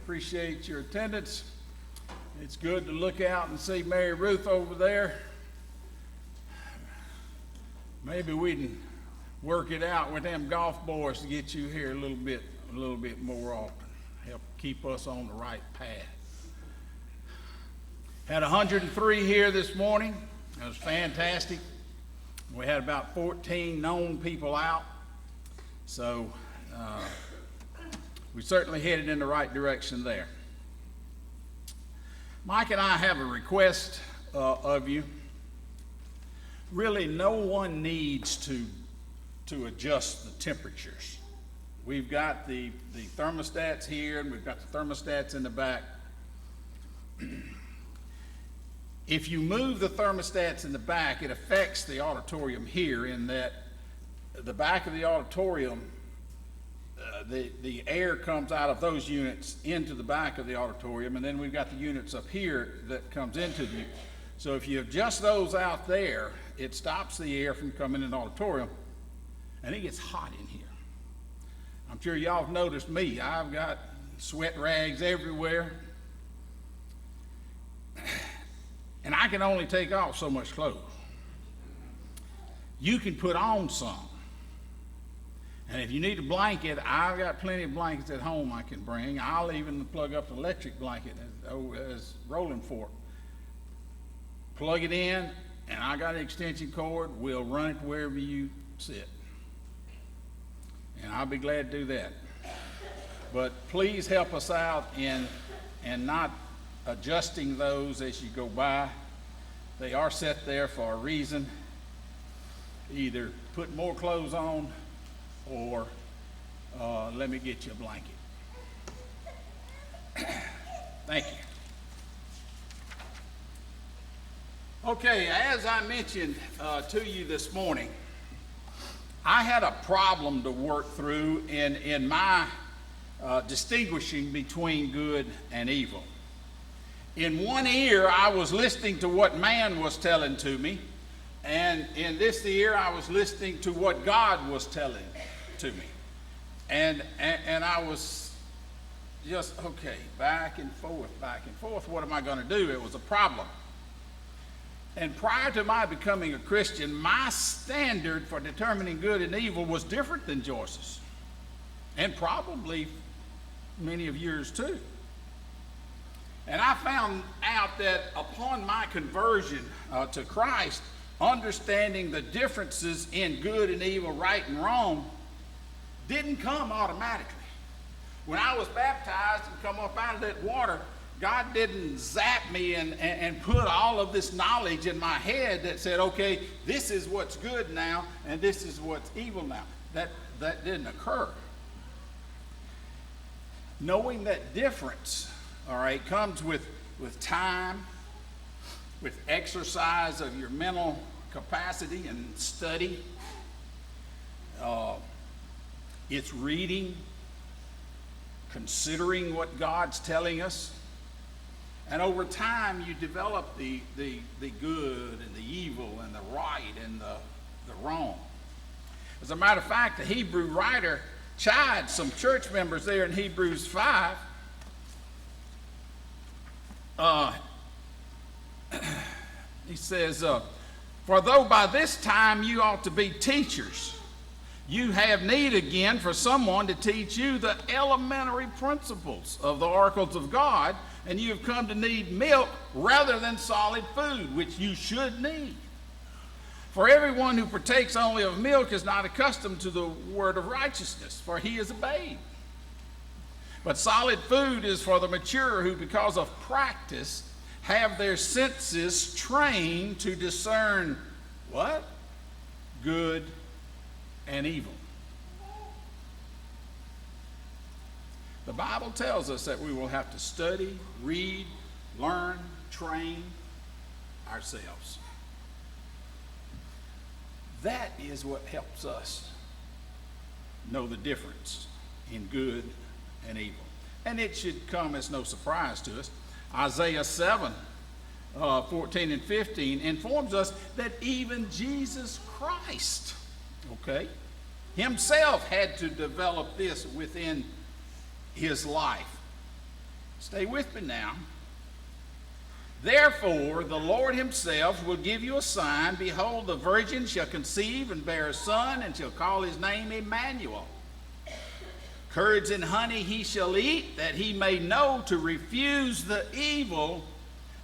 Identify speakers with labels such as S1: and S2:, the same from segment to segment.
S1: Appreciate your attendance. It's good to look out and see Mary Ruth over there. Maybe we can work it out with them golf boys to get you here a little bit more often. Help keep us on the right path. Had 103 here this morning. It was fantastic. We had about 14 known people out. So we certainly headed in the right direction there. Mike and I have a request of you. Really, no one needs to adjust the temperatures. We've got the thermostats here, and we've got the thermostats in the back. If you move the thermostats in the back, it affects the auditorium here in that the back of the auditorium, the air comes out of those units into the back of the auditorium, and then we've got the units up here that comes into the. So if you adjust those out there, it stops the air from coming in the auditorium, and it gets hot in here. I'm sure y'all have noticed me. I've got sweat rags everywhere, and I can only take off so much clothes. You can put on some. And if you need a blanket, I've got plenty of blankets at home I can bring. I'll even plug up an electric blanket as rolling fork. Plug it in, and I got an extension cord. We'll run it wherever you sit. And I'll be glad to do that. But please help us out in not adjusting those as you go by. They are set there for a reason. Either put more clothes on or let me get you a blanket. Thank you. Okay, as I mentioned to you this morning, I had a problem to work through in my distinguishing between good and evil. In one ear, I was listening to what man was telling to me, and in this ear, I was listening to what God was telling to me. And I was just, okay, back and forth. What am I going to do? It was a problem. And prior to my becoming a Christian, my standard for determining good and evil was different than Joyce's, and probably many of yours too. And I found out that upon my conversion to Christ, understanding the differences in good and evil, right and wrong, didn't come automatically. When I was baptized and come up out of that water, God didn't zap me and put all of this knowledge in my head that said, okay, this is what's good now and this is what's evil now. That didn't occur. Knowing that difference, all right, comes with time, with exercise of your mental capacity and study. It's reading, considering what God's telling us. And over time, you develop the good and the evil and the right and the wrong. As a matter of fact, the Hebrew writer chided some church members there in Hebrews 5. He says, for though by this time you ought to be teachers, you have need again for someone to teach you the elementary principles of the oracles of God, and you have come to need milk rather than solid food, which you should need. For everyone who partakes only of milk is not accustomed to the word of righteousness, for he is a babe. But solid food is for the mature, who because of practice have their senses trained to discern what? Good and evil. The Bible tells us that we will have to study, read, learn, train ourselves. That is what helps us know the difference in good and evil. And it should come as no surprise to us. Isaiah 7, 14 and 15 informs us that even Jesus Christ, okay, himself had to develop this within his life. Stay with me now. Therefore, the Lord himself will give you a sign. Behold, the virgin shall conceive and bear a son, and shall call his name Emmanuel. Curds and honey he shall eat, that he may know to refuse the evil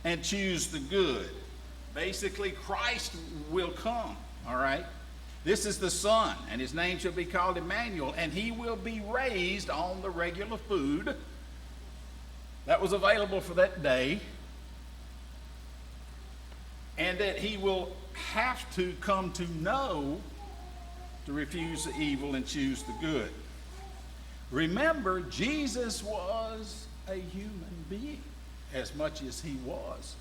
S1: and choose the good. Basically, Christ will come, all right? This is the Son, and his name shall be called Emmanuel, and he will be raised on the regular food that was available for that day, and that he will have to come to know to refuse the evil and choose the good. Remember, Jesus was a human being as much as he was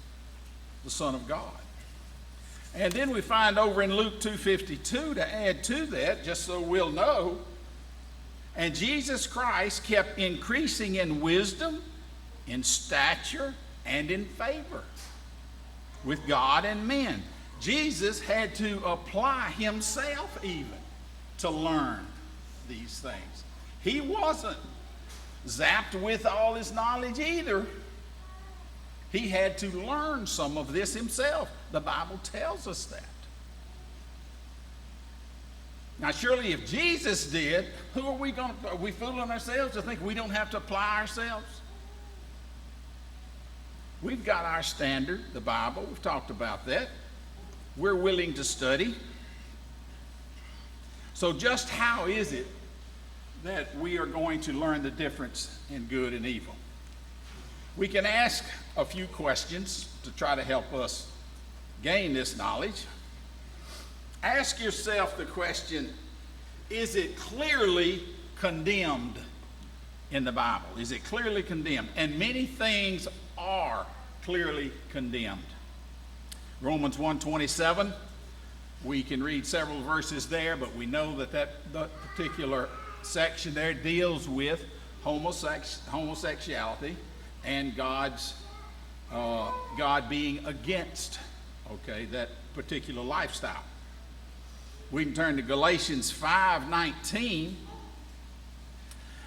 S1: the Son of God. And then we find over in Luke 2:52, to add to that, just so we'll know, and Jesus Christ kept increasing in wisdom, in stature, and in favor with God and men. Jesus had to apply himself even to learn these things. He wasn't zapped with all his knowledge either. He had to learn some of this himself. The Bible tells us that. Now, surely if Jesus did, are we fooling ourselves to think we don't have to apply ourselves? We've got our standard, the Bible. We've talked about that. We're willing to study. So just how is it that we are going to learn the difference in good and evil? We can ask a few questions to try to help us gain this knowledge. Ask yourself the question, is it clearly condemned in the Bible? Is it clearly condemned? And many things are clearly condemned. Romans 1:27, we can read several verses there, but we know that particular section there deals with homosexuality and God being against, that particular lifestyle. We can turn to Galatians 5:19,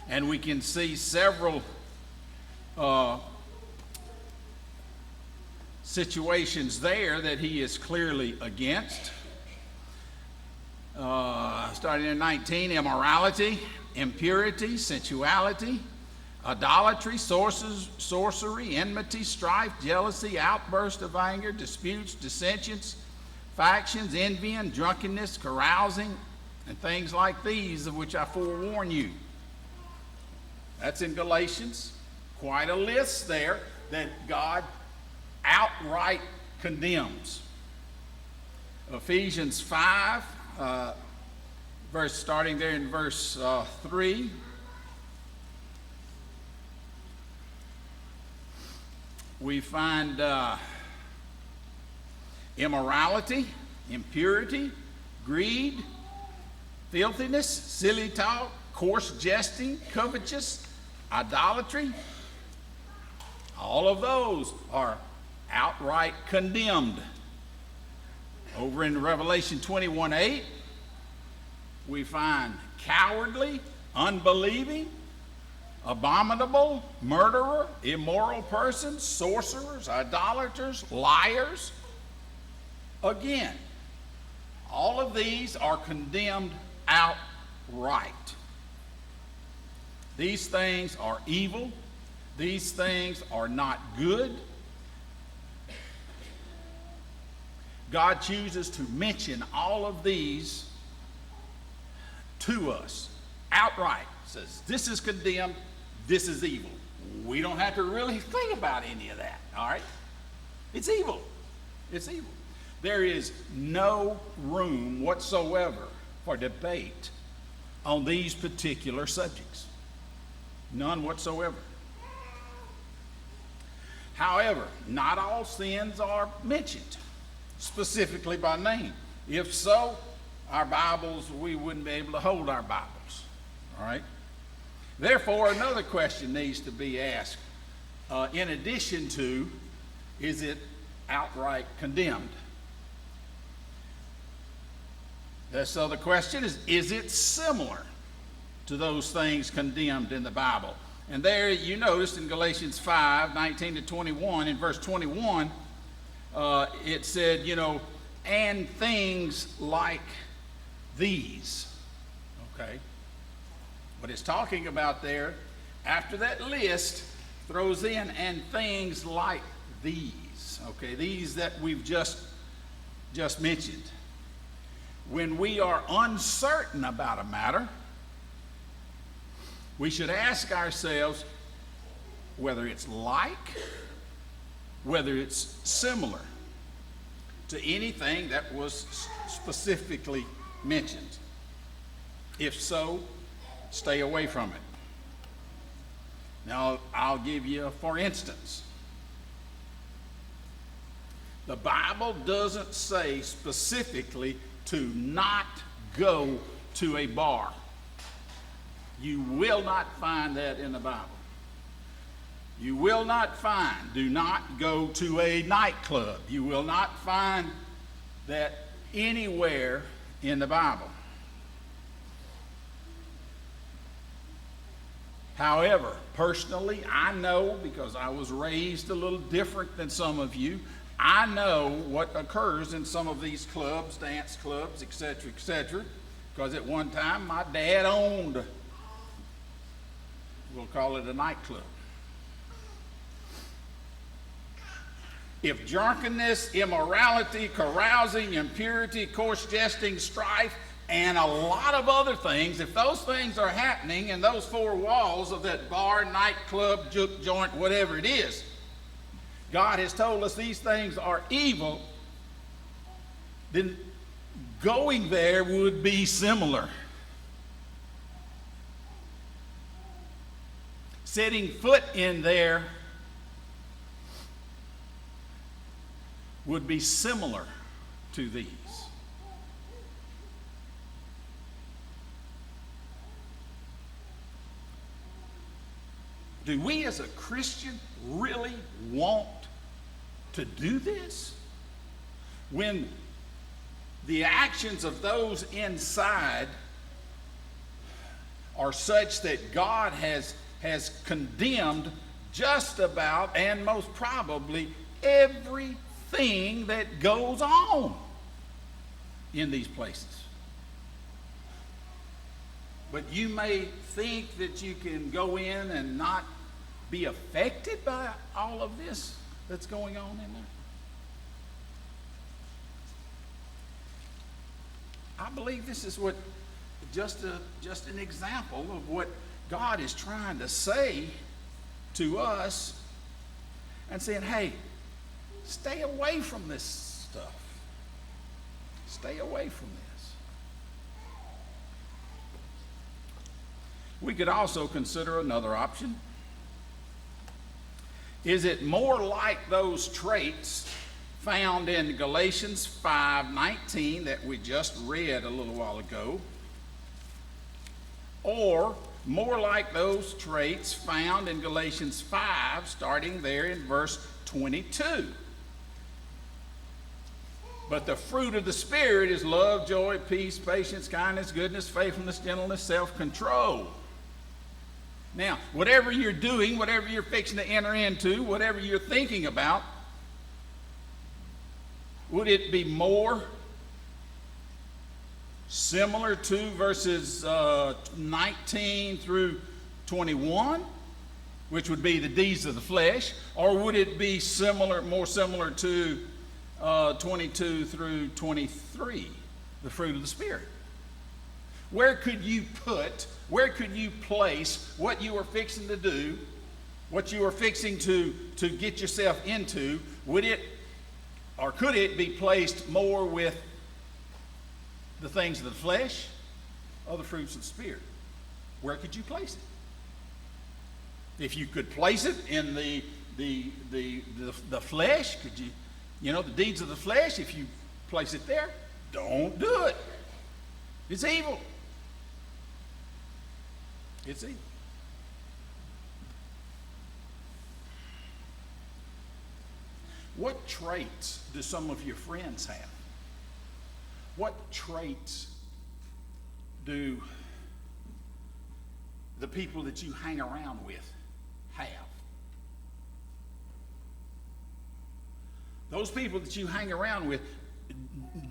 S1: and we can see several situations there that he is clearly against. Starting in 19, immorality, impurity, sensuality, idolatry, sorcery, enmity, strife, jealousy, outburst of anger, disputes, dissensions, factions, envying, drunkenness, carousing, and things like these, of which I forewarn you. That's in Galatians. Quite a list there that God outright condemns. Ephesians 5, starting there in verse 3. We find immorality, impurity, greed, filthiness, silly talk, coarse jesting, covetous, idolatry. All of those are outright condemned. Over in Revelation 21:8, we find cowardly, unbelieving, abominable, murderer, immoral persons, sorcerers, idolaters, liars. Again, all of these are condemned outright. These things are evil. These things are not good. God chooses to mention all of these to us outright. Says, this is condemned, this is evil. We don't have to really think about any of that, all right? It's evil. It's evil. There is no room whatsoever for debate on these particular subjects. None whatsoever. However, not all sins are mentioned specifically by name. If so, our Bibles, we wouldn't be able to hold our Bibles, all right? Therefore, another question needs to be asked. In addition to, is it outright condemned? This other question is it similar to those things condemned in the Bible? And there you noticed in Galatians 5, 19 to 21, in verse 21, it said, and things like these. Okay? What it's talking about there, after that list, throws in, and things like these. Okay, these that we've just mentioned. When we are uncertain about a matter, we should ask ourselves whether it's like, whether it's similar to anything that was specifically mentioned. If so, stay away from it. Now, I'll give you, for instance, the Bible doesn't say specifically to not go to a bar. You will not find that in the Bible. You will not find, do not go to a nightclub. You will not find that anywhere in the Bible. However, personally, I know, because I was raised a little different than some of you, I know what occurs in some of these clubs, dance clubs, etc., because at one time my dad owned, we'll call it a nightclub. If drunkenness, immorality, carousing, impurity, coarse jesting, strife, and a lot of other things, if those things are happening in those four walls of that bar, nightclub, juke joint, whatever it is, God has told us these things are evil, then going there would be similar. Setting foot in there would be similar to these. Do we as a Christian really want to do this? When the actions of those inside are such that God has condemned just about and most probably everything that goes on in these places. But you may think that you can go in and not be affected by all of this that's going on in there. I believe this is what just an example of what God is trying to say to us and saying, hey, stay away from this stuff. Stay away from this. We could also consider another option. Is it more like those traits found in Galatians 5:19 that we just read a little while ago, or more like those traits found in Galatians 5, starting there in verse 22? But the fruit of the Spirit is love, joy, peace, patience, kindness, goodness, faithfulness, gentleness, self-control. Now, whatever you're doing, whatever you're fixing to enter into, whatever you're thinking about, would it be more similar to verses 19 through 21, which would be the deeds of the flesh, or would it be more similar to 22 through 23, the fruit of the Spirit? Where could you place what you are fixing to do, what you are fixing to get yourself into? Would it, or could it be placed more with the things of the flesh or the fruits of the Spirit? Where could you place it? If you could place it in the flesh, could you, the deeds of the flesh, if you place it there, don't do it. It's evil. It's evil. What traits do some of your friends have? What traits do the people that you hang around with Those people that you hang around with,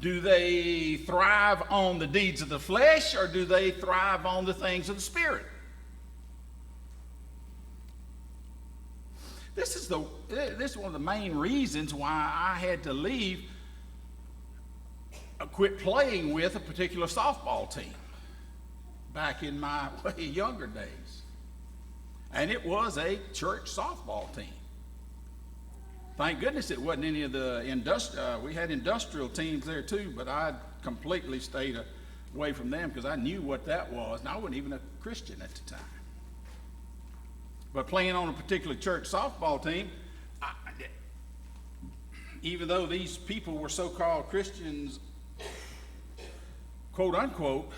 S1: do they thrive on the deeds of the flesh, or do they thrive on the things of the Spirit? This is one of the main reasons why I had to leave, quit playing with a particular softball team back in my way younger days. And it was a church softball team. Thank goodness it wasn't any of the we had industrial teams there too, but I completely stayed away from them because I knew what that was, and I wasn't even a Christian at the time. But playing on a particular church softball team, even though these people were so-called Christians, quote unquote,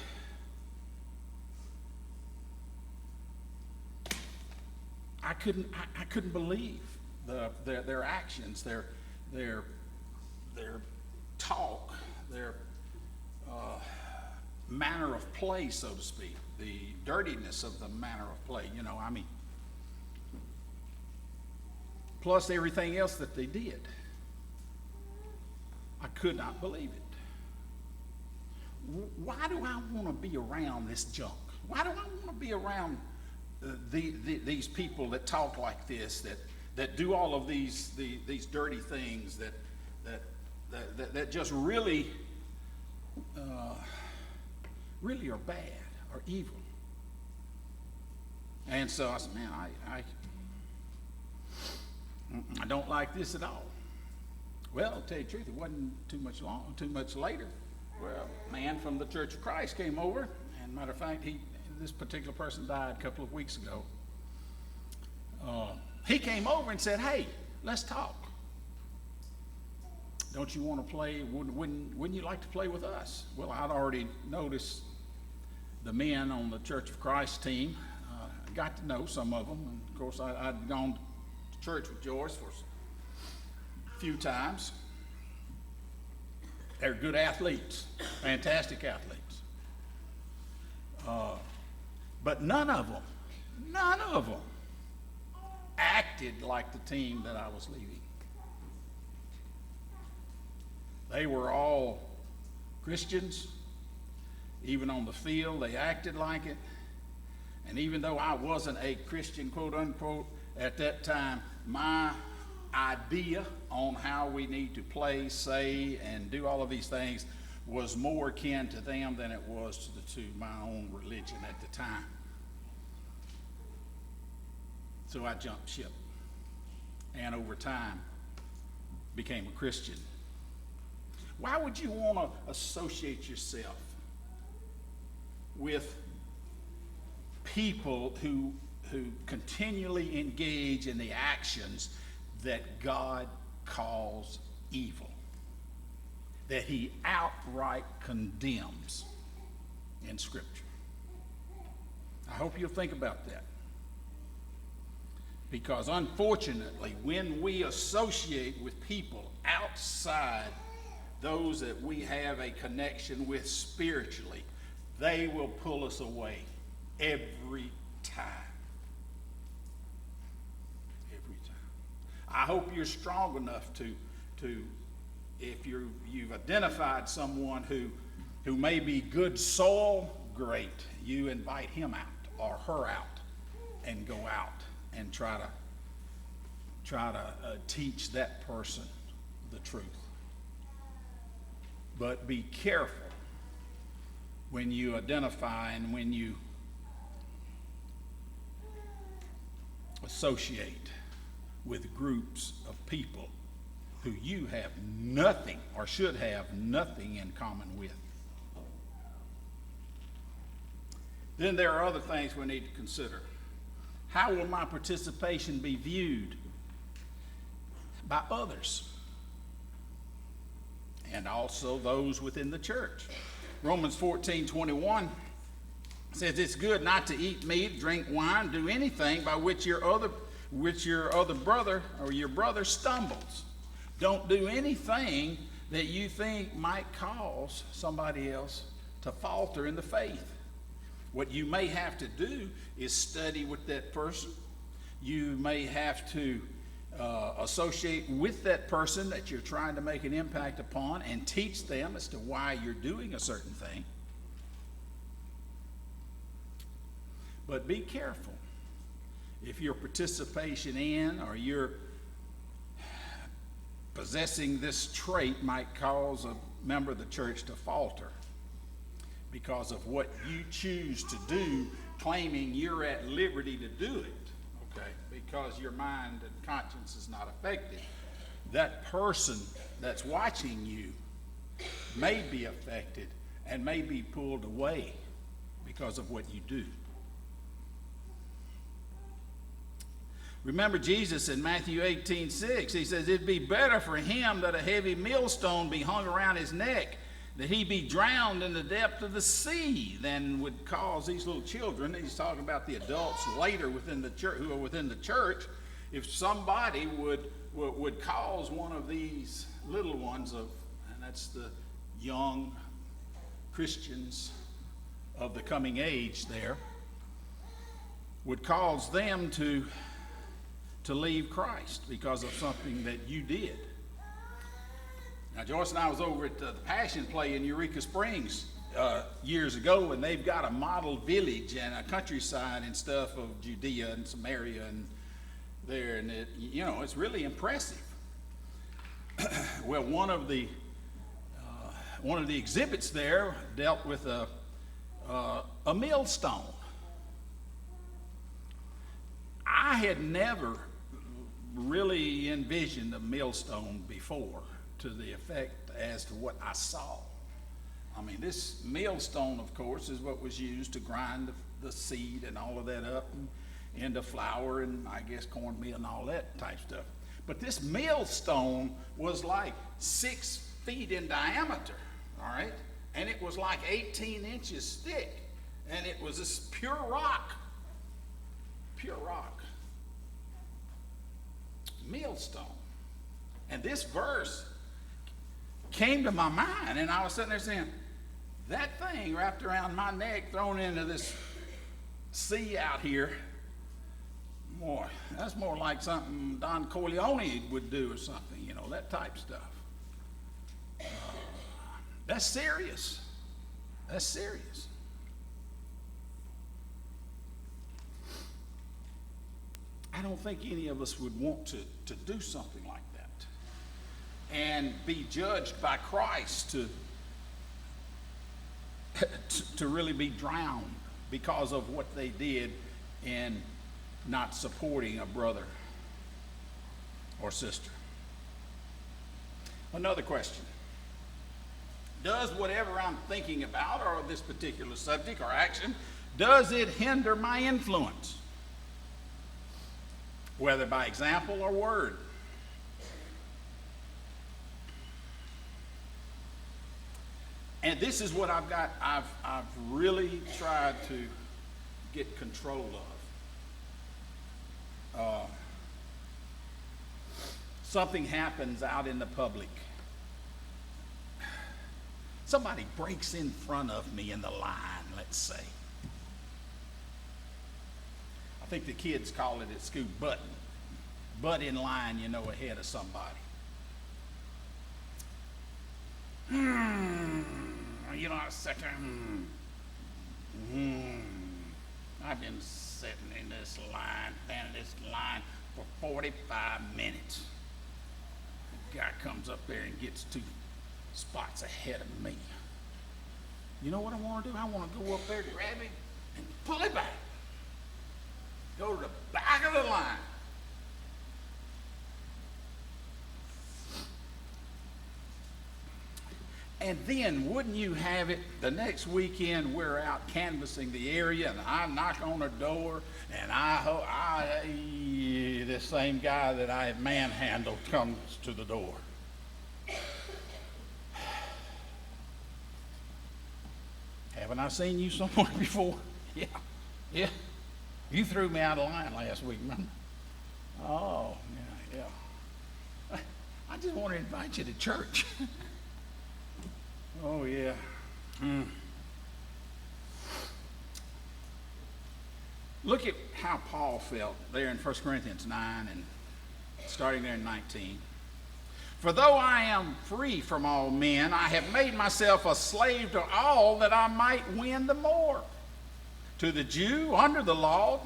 S1: I couldn't believe their actions, their talk, their manner of play, so to speak, the dirtiness of the manner of play. Plus everything else that they did. I could not believe it. Why do I want to be around this junk? Why do I want to be around these people that talk like this, that do all of these dirty things, that just really are bad or evil? And so I said, man, I don't like this at all. Well, to tell you the truth, it wasn't too much later. Well, a man from the Church of Christ came over, and matter of fact, this particular person died a couple of weeks ago. He came over and said, hey, let's talk. Don't you want to play? Wouldn't you like to play with us? Well, I'd already noticed the men on the Church of Christ team. Got to know some of them. And of course, I'd gone to church with Joyce for a few times. They're good athletes, fantastic athletes. But none of them acted like the team that I was leading. They were all Christians. Even on the field, they acted like it. And even though I wasn't a Christian, quote unquote, at that time, my idea on how we need to play, say, and do all of these things was more akin to them than it was to my own religion at the time. So I jumped ship, and over time became a Christian. Why would you want to associate yourself with people who continually engage in the actions that God calls evil, that he outright condemns in Scripture? I hope you'll think about that. Because unfortunately, when we associate with people outside those that we have a connection with spiritually, they will pull us away every time. Every time. I hope you're strong enough to if you've identified someone who may be good soil, great. You invite him out or her out and go out and try to teach that person the truth. But be careful when you identify and when you associate with groups of people who you have nothing or should have nothing in common with. Then there are other things we need to consider. How will my participation be viewed by others? And also those within the church. Romans 14:21 says it's good not to eat meat, drink wine, do anything by which your other brother or your brother stumbles. Don't do anything that you think might cause somebody else to falter in the faith. What you may have to do is study with that person. You may have to associate with that person that you're trying to make an impact upon and teach them as to why you're doing a certain thing. But be careful. If your participation in or your possessing this trait might cause a member of the church to falter because of what you choose to do, claiming you're at liberty to do it, okay, because your mind and conscience is not affected. That person that's watching you may be affected and may be pulled away because of what you do. Remember Jesus in Matthew 18:6, he says, it'd be better for him that a heavy millstone be hung around his neck, that he be drowned in the depth of the sea, than would cause these little children, he's talking about the adults later within the church, who are within the church, if somebody would cause one of these little ones and that's the young Christians of the coming age there, would cause them to leave Christ because of something that you did. Now, Joyce and I was over at the Passion Play in Eureka Springs years ago, and they've got a model village and a countryside and stuff of Judea and Samaria and there, and it's really impressive. Well, one of the exhibits there dealt with a millstone. I had never really envisioned a millstone before to the effect as to what I saw. I mean, this millstone, of course, is what was used to grind the seed and all of that up into flour and I guess cornmeal and all that type stuff. But this millstone was like 6 feet in diameter, all right? And it was like 18 inches thick. And it was this pure rock. Pure rock. Millstone. And this verse came to my mind, and I was sitting there saying, that thing wrapped around my neck, thrown into this sea out here, boy, that's more like something Don Corleone would do or something, that type stuff. That's serious. That's serious. I don't think any of us would want to do something like that and be judged by Christ to really be drowned because of what they did in not supporting a brother or sister. Another question. Does whatever I'm thinking about or this particular subject or action, does it hinder my influence? Whether by example or word. And this is what I've got, I've really tried to get control of. Something happens out in the public. Somebody breaks in front of me in the line, let's say. I think the kids call it at school butt in line, ahead of somebody. I sit there. I've been sitting in this line, for 45 minutes. The guy comes up there and gets 2 spots ahead of me. You know what I want to do? I want to go up there, grab him, and pull it back. Go to the back of the line. And then, wouldn't you have it, the next weekend we're out canvassing the area, and I knock on a door, and this same guy that I had manhandled comes to the door. Haven't I seen you somewhere before? Yeah. You threw me out of line last week, remember? Oh, yeah. I just want to invite you to church. Oh, yeah. Look at how Paul felt there in 1 Corinthians 9 and starting there in 19. For though I am free from all men, I have made myself a slave to all that I might win the more. To the Jew under the law,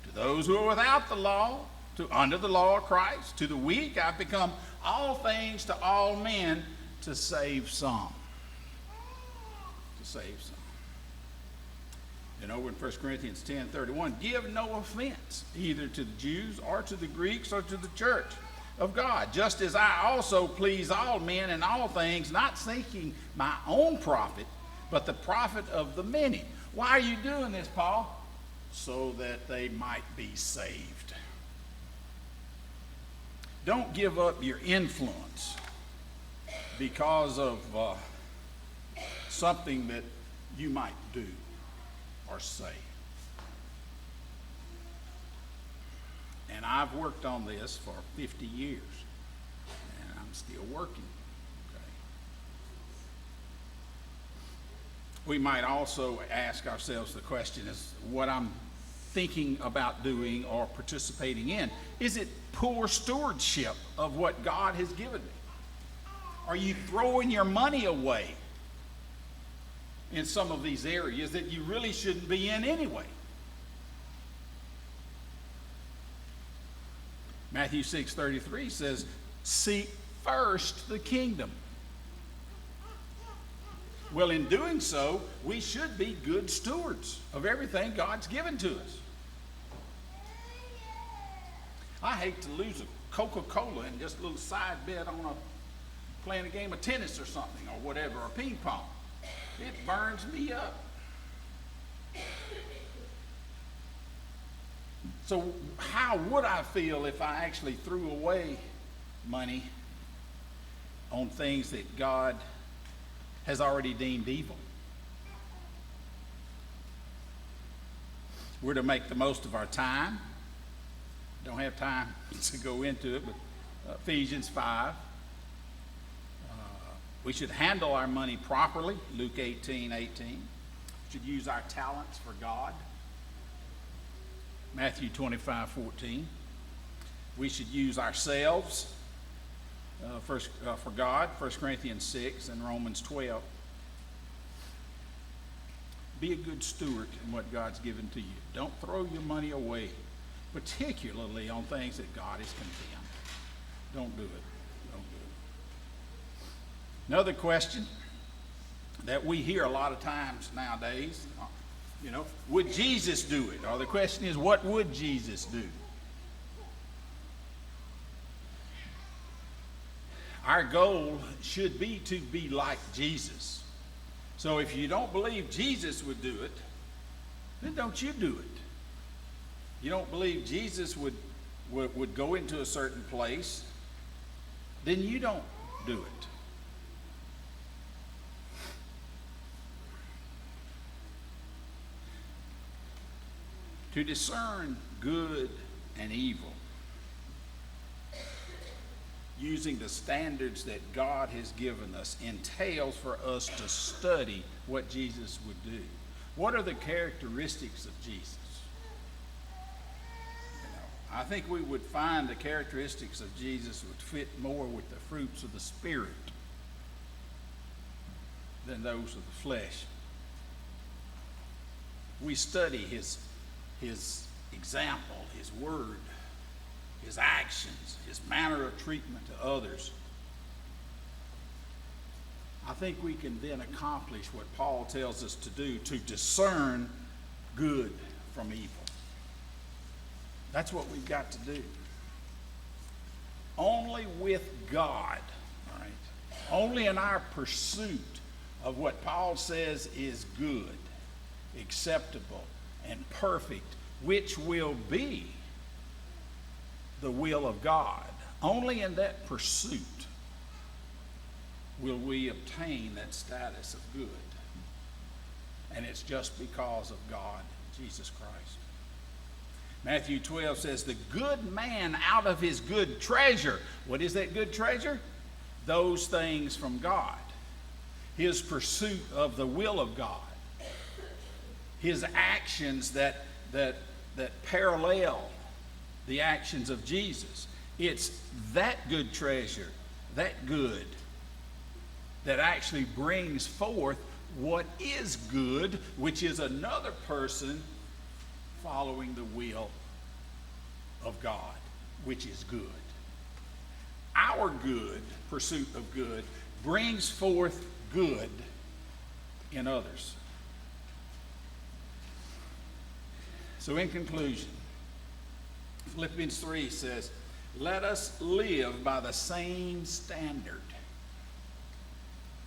S1: to those who are without the law, to under the law of Christ. To the weak I've become all things to all men to save some. To save some. And over in 1 Corinthians 10:31, give no offense either to the Jews or to the Greeks or to the church of God, just as I also please all men in all things, not seeking my own profit, but the profit of the many. Why are you doing this, Paul? So that they might be saved. Don't give up your influence because of something that you might do or say. And I've worked on this for 50 years, and I'm still working. Okay. We might also ask ourselves the question, is what I'm thinking about doing or participating in, is it poor stewardship of what God has given me? Are you throwing your money away in some of these areas that you really shouldn't be in anyway? Matthew 6:33 says, seek first the kingdom. Well, in doing so, we should be good stewards of everything God's given to us. I hate to lose a Coca-Cola and just a little side bet on playing a game of tennis or something or whatever, or ping pong. It burns me up. So how would I feel if I actually threw away money on things that God has already deemed evil? We're to make the most of our time. Don't have time to go into it, but Ephesians 5. We should handle our money properly, Luke 18:18. We should use our talents for God, Matthew 25:14. We should use ourselves for God, 1 Corinthians 6 and Romans 12. Be a good steward in what God's given to you. Don't throw your money away, particularly on things that God has condemned. Don't do it. Don't do it. Another question that we hear a lot of times nowadays, would Jesus do it? Or the question is, what would Jesus do? Our goal should be to be like Jesus. So if you don't believe Jesus would do it, then don't you do it. You don't believe Jesus would go into a certain place, then you don't do it. To discern good and evil, using the standards that God has given us, entails for us to study what Jesus would do. What are the characteristics of Jesus? I think we would find the characteristics of Jesus would fit more with the fruits of the Spirit than those of the flesh. We study his example, his word, his actions, his manner of treatment to others. I think we can then accomplish what Paul tells us to do, to discern good from evil. That's what we've got to do. Only with God, all right, only in our pursuit of what Paul says is good, acceptable, and perfect, which will be the will of God. Only in that pursuit will we obtain that status of good. And it's just because of God, Jesus Christ. Matthew 12 says, the good man out of his good treasure. What is that good treasure? Those things from God. His pursuit of the will of God. His actions that parallel the actions of Jesus. It's that good treasure, that good, that actually brings forth what is good, which is another person following the will of God, which is good. Our good, pursuit of good, brings forth good in others. So in conclusion, Philippians 3 says, let us live by the same standard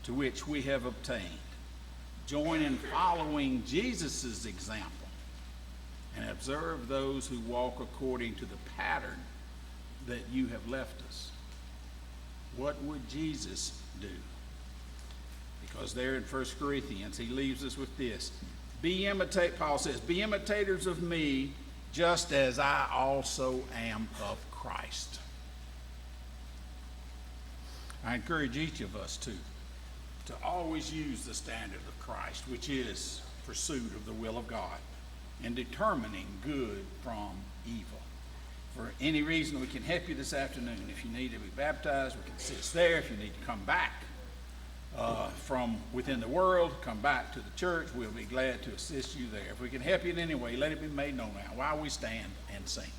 S1: to which we have obtained. Join in following Jesus' example and observe those who walk according to the pattern that you have left us. What would Jesus do? Because there in 1 Corinthians, he leaves us with this. Paul says, be imitators of me, just as I also am of Christ. I encourage each of us to always use the standard of Christ, which is pursuit of the will of God and determining good from evil. For any reason, we can help you this afternoon. If you need to be baptized, we can sit there. If you need to come back from within the world, come back to the church, we'll be glad to assist you there. If we can help you in any way, let it be made known now while we stand and sing.